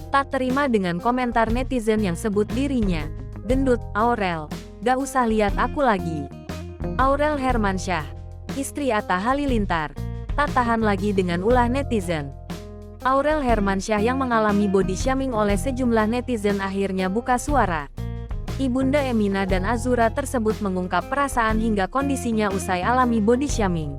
Tak terima dengan komentar netizen yang sebut dirinya gendut. Aurel, gak usah lihat aku lagi. Aurel Hermansyah, istri Atta Halilintar, tak tahan lagi dengan ulah netizen. Aurel Hermansyah yang mengalami body shaming oleh sejumlah netizen akhirnya buka suara. Ibunda Emina dan Azura tersebut mengungkap perasaan hingga kondisinya usai alami body shaming.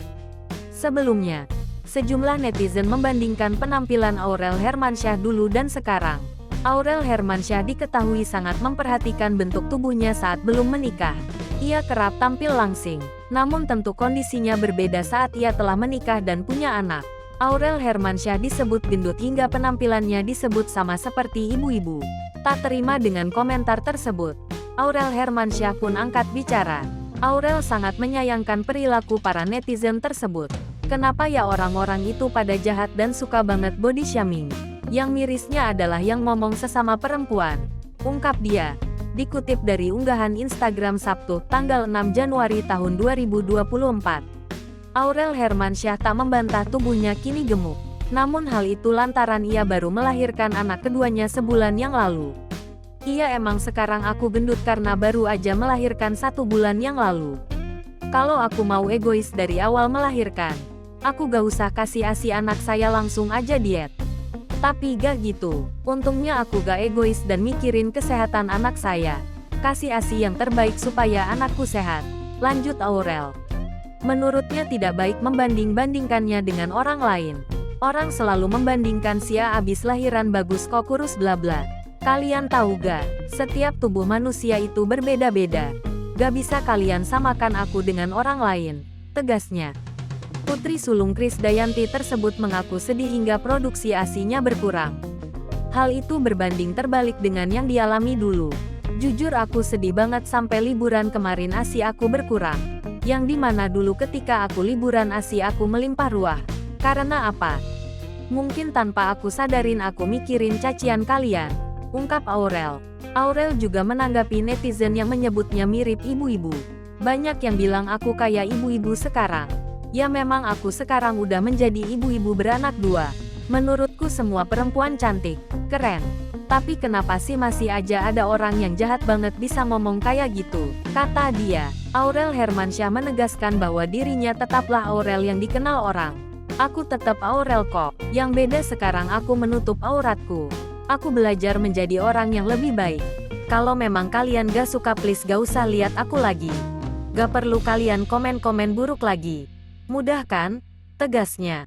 Sebelumnya, sejumlah netizen membandingkan penampilan Aurel Hermansyah dulu dan sekarang. Aurel Hermansyah diketahui sangat memperhatikan bentuk tubuhnya saat belum menikah. Ia kerap tampil langsing, namun tentu kondisinya berbeda saat ia telah menikah dan punya anak. Aurel Hermansyah disebut gendut hingga penampilannya disebut sama seperti ibu-ibu. Tak terima dengan komentar tersebut, Aurel Hermansyah pun angkat bicara. Aurel sangat menyayangkan perilaku para netizen tersebut. Kenapa ya orang-orang itu pada jahat dan suka banget body shaming? Yang mirisnya adalah yang ngomong sesama perempuan, ungkap dia. Dikutip dari unggahan Instagram Sabtu, tanggal 6 Januari tahun 2024. Aurel Hermansyah tak membantah tubuhnya kini gemuk. Namun hal itu lantaran ia baru melahirkan anak keduanya sebulan yang lalu. Iya emang sekarang aku gendut karena baru aja melahirkan 1 bulan yang lalu. Kalau aku mau egois dari awal melahirkan, aku gak usah kasih ASI anak saya langsung aja diet. Tapi gak gitu, untungnya aku gak egois dan mikirin kesehatan anak saya. Kasih ASI yang terbaik supaya anakku sehat, lanjut Aurel. Menurutnya tidak baik membanding-bandingkannya dengan orang lain. Orang selalu membandingkan si A abis lahiran bagus kok kurus bla bla. Kalian tahu gak, setiap tubuh manusia itu berbeda-beda. Gak bisa kalian samakan aku dengan orang lain, tegasnya. Putri sulung Krisdayanti tersebut mengaku sedih hingga produksi ASI-nya berkurang. Hal itu berbanding terbalik dengan yang dialami dulu. Jujur aku sedih banget sampai liburan kemarin ASI aku berkurang. Yang dimana dulu ketika aku liburan ASI aku melimpah ruah. Karena apa? Mungkin tanpa aku sadarin aku mikirin cacian kalian, ungkap Aurel. Aurel juga menanggapi netizen yang menyebutnya mirip ibu-ibu. Banyak yang bilang aku kayak ibu-ibu sekarang. Ya memang aku sekarang udah menjadi ibu-ibu beranak 2. Menurutku semua perempuan cantik, keren. Tapi kenapa sih masih aja ada orang yang jahat banget bisa ngomong kayak gitu, kata dia. Aurel Hermansyah menegaskan bahwa dirinya tetaplah Aurel yang dikenal orang. Aku tetap Aurel kok, yang beda sekarang aku menutup auratku. Aku belajar menjadi orang yang lebih baik. Kalau memang kalian gak suka please gak usah lihat aku lagi. Gak perlu kalian komen-komen buruk lagi. Mudah kan? Tegasnya.